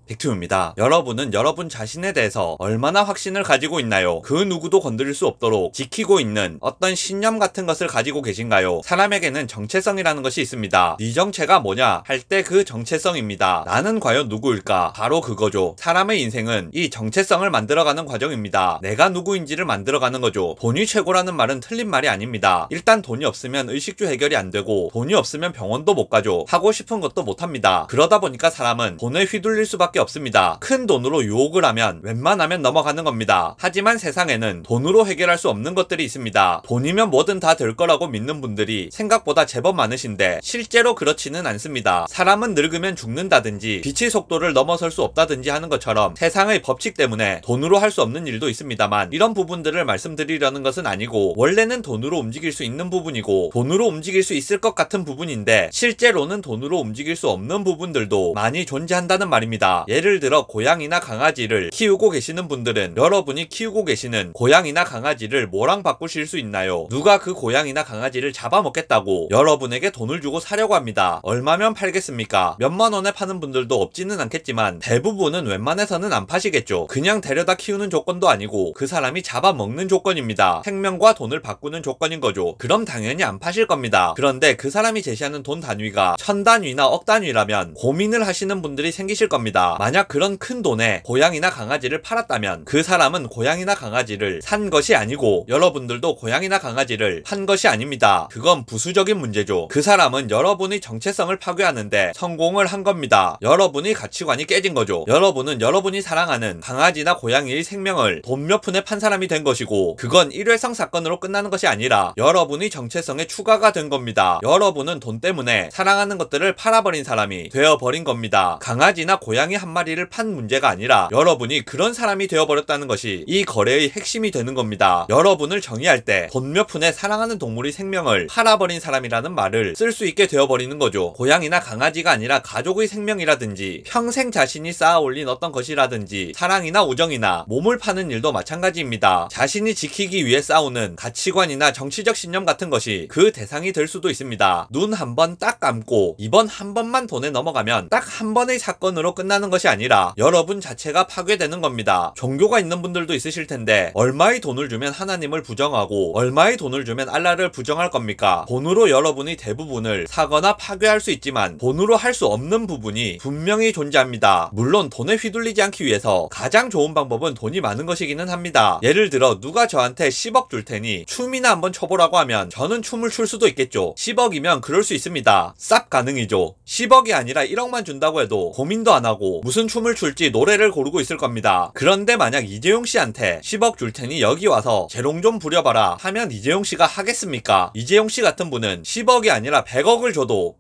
빅투입니다. 여러분은 여러분 자신에 대해서 얼마나 확신을 가지고 있나요? 그 누구도 건드릴 수 없도록 지키고 있는 어떤 신념 같은 것을 가지고 계신가요? 사람에게는 정체성이라는 것이 있습니다. 네 정체가 뭐냐 할 때 그 정체성입니다. 나는 과연 누구일까? 바로 그거죠. 사람의 인생은 이 정체성을 만들어가는 과정입니다. 내가 누구인지를 만들어가는 거죠. 돈이 최고라는 말은 틀린 말이 아닙니다. 일단 돈이 없으면 의식주 해결이 안 되고, 돈이 없으면 병원도 못 가죠. 하고 싶은 것도 못 합니다. 그러다 보니까 사람은 돈에 휘둘릴 수밖에 없습니다. 큰 돈으로 유혹을 하면 웬만하면 넘어가는 겁니다. 하지만 세상에는 돈으로 해결할 수 없는 것들이 있습니다. 돈이면 뭐든 다 될 거라고 믿는 분들이 생각보다 제법 많으신데 실제로 그렇지는 않습니다. 사람은 늙으면 죽는다든지 빛의 속도를 넘어설 수 없다든지 하는 것처럼 세상의 법칙 때문에 돈으로 할 수 없는 일도 있습니다만, 이런 부분들을 말씀드리려는 것은 아니고, 원래는 돈으로 움직일 수 있는 부분이고 돈으로 움직일 수 있을 것 같은 부분인데 실제로는 돈으로 움직일 수 없는 부분들도 많이 존재한다는 말입니다. 예를 들어 고양이나 강아지를 키우고 계시는 분들은 여러분이 키우고 계시는 고양이나 강아지를 뭐랑 바꾸실 수 있나요? 누가 그 고양이나 강아지를 잡아먹겠다고 여러분에게 돈을 주고 사려고 합니다. 얼마면 팔겠습니까? 몇만 원에 파는 분들도 없지는 않겠지만 대부분은 웬만해서는 안 파시겠죠. 그냥 데려다 키우는 조건도 아니고 그 사람이 잡아먹는 조건입니다. 생명과 돈을 바꾸는 조건인 거죠. 그럼 당연히 안 파실 겁니다. 그런데 그 사람이 제시하는 돈 단위가 1000단위나 억 단위라면 고민을 하시는 분들이 생기실 겁니다. 만약 그런 큰 돈에 고양이나 강아지를 팔았다면 그 사람은 고양이나 강아지를 산 것이 아니고 여러분들도 고양이나 강아지를 판 것이 아닙니다. 그건 부수적인 문제죠. 그 사람은 여러분의 정체성을 파괴하는데 성공을 한 겁니다. 여러분의 가치관이 깨진 거죠. 여러분은 여러분이 사랑하는 강아지나 고양이의 생명을 돈 몇 푼에 판 사람이 된 것이고, 그건 일회성 사건으로 끝나는 것이 아니라 여러분의 정체성에 추가가 된 겁니다. 여러분은 돈 때문에 사랑하는 것들을 팔아버린 사람이 되어버린 겁니다. 강아지나 고양이 한 마리를 판 문제가 아니라 여러분이 그런 사람이 되어버렸다는 것이 이 거래의 핵심이 되는 겁니다. 여러분을 정의할 때 돈 몇 푼에 사랑하는 동물의 생명을 팔아버린 사람이라는 말을 쓸 수 있게 되어버리는 거죠. 고양이나 강아지가 아니라 가족의 생명이라든지 평생 자신이 쌓아올린 어떤 것이라든지 사랑이나 우정이나 몸을 파는 일도 마찬가지입니다. 자신이 지키기 위해 싸우는 가치관이나 정치적 신념 같은 것이 그 대상이 될 수도 있습니다. 눈 한 번 딱 감고 이번 한 번만 돈에 넘어가면 딱 한 번의 사건으로 끝나는 것이 아니라 여러분 자체가 파괴되는 겁니다. 종교가 있는 분들도 있으실 텐데 얼마의 돈을 주면 하나님을 부정하고 얼마의 돈을 주면 알라를 부정할 겁니까? 돈으로 여러분의 대부분을 사거나 파괴할 수 있지만 돈으로 할 수 없는 부분이 분명히 존재합니다. 물론 돈에 휘둘리지 않기 위해서 가장 좋은 방법은 돈이 많은 것이기는 합니다. 예를 들어 누가 저한테 10억 줄 테니 춤이나 한번 춰보라고 하면 저는 춤을 출 수도 있겠죠. 10억이면 그럴 수 있습니다. 쌉 가능이죠. 10억이 아니라 1억만 준다고 해도 고민도 안 하고 무슨 춤을 출지 노래를 고르고 있을 겁니다. 그런데 만약 이재용 씨한테 10억 줄 테니 여기 와서 재롱 좀 부려봐라 하면 이재용 씨가 하겠습니까? 이재용 씨 같은 분은 10억이 아니라 100억을 줘도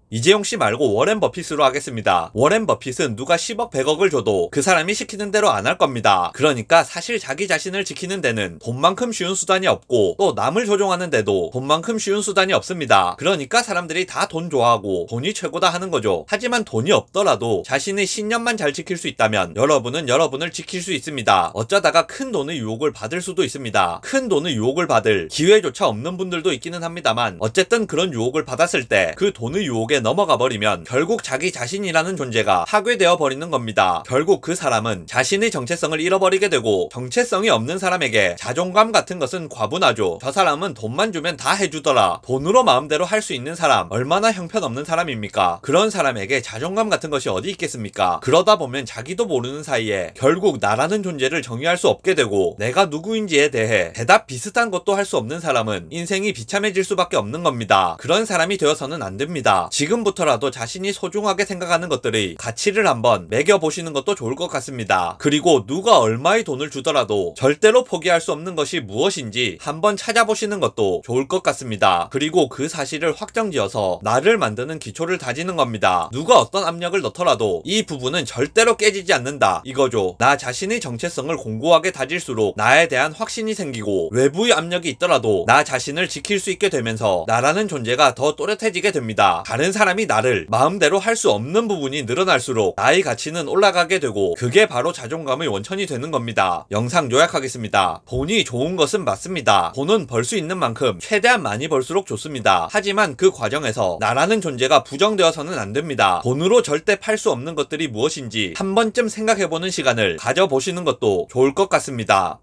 이재용 씨 말고 워렌 버핏으로 하겠습니다. 워렌 버핏은 누가 10억 100억을 줘도 그 사람이 시키는 대로 안 할 겁니다. 그러니까 사실 자기 자신을 지키는 데는 돈만큼 쉬운 수단이 없고 또 남을 조종하는 데도 돈만큼 쉬운 수단이 없습니다. 그러니까 사람들이 다 돈 좋아하고 돈이 최고다 하는 거죠. 하지만 돈이 없더라도 자신의 신념만 잘 지킬 수 있다면 여러분은 여러분을 지킬 수 있습니다. 어쩌다가 큰 돈의 유혹을 받을 수도 있습니다. 큰 돈의 유혹을 받을 기회조차 없는 분들도 있기는 합니다만, 어쨌든 그런 유혹을 받았을 때 그 돈의 유혹에 넘어가 버리면 결국 자기 자신이라는 존재가 파괴되어 버리는 겁니다. 결국 그 사람은 자신의 정체성을 잃어버리게 되고, 정체성이 없는 사람에게 자존감 같은 것은 과분하죠. 저 사람은 돈만 주면 다 해주더라. 돈으로 마음대로 할 수 있는 사람 얼마나 형편없는 사람입니까? 그런 사람에게 자존감 같은 것이 어디 있겠습니까? 그러다 보면 자기도 모르는 사이에 결국 나라는 존재를 정의할 수 없게 되고, 내가 누구인지에 대해 대답 비슷한 것도 할 수 없는 사람은 인생이 비참해질 수밖에 없는 겁니다. 그런 사람이 되어서는 안 됩니다. 지금부터라도 자신이 소중하게 생각하는 것들의 가치를 한번 매겨보시는 것도 좋을 것 같습니다. 그리고 누가 얼마의 돈을 주더라도 절대로 포기할 수 없는 것이 무엇인지 한번 찾아보시는 것도 좋을 것 같습니다. 그리고 그 사실을 확정지어서 나를 만드는 기초를 다지는 겁니다. 누가 어떤 압력을 넣더라도 이 부분은 절대로 깨지지 않는다 이거죠. 나 자신의 정체성을 공고하게 다질수록 나에 대한 확신이 생기고, 외부의 압력이 있더라도 나 자신을 지킬 수 있게 되면서 나라는 존재가 더 또렷해지게 됩니다. 다른 사람이 나를 마음대로 할 수 없는 부분이 늘어날수록 나의 가치는 올라가게 되고 그게 바로 자존감의 원천이 되는 겁니다. 영상 요약하겠습니다. 돈이 좋은 것은 맞습니다. 돈은 벌 수 있는 만큼 최대한 많이 벌수록 좋습니다. 하지만 그 과정에서 나라는 존재가 부정되어서는 안 됩니다. 돈으로 절대 팔 수 없는 것들이 무엇인지 한 번쯤 생각해보는 시간을 가져보시는 것도 좋을 것 같습니다.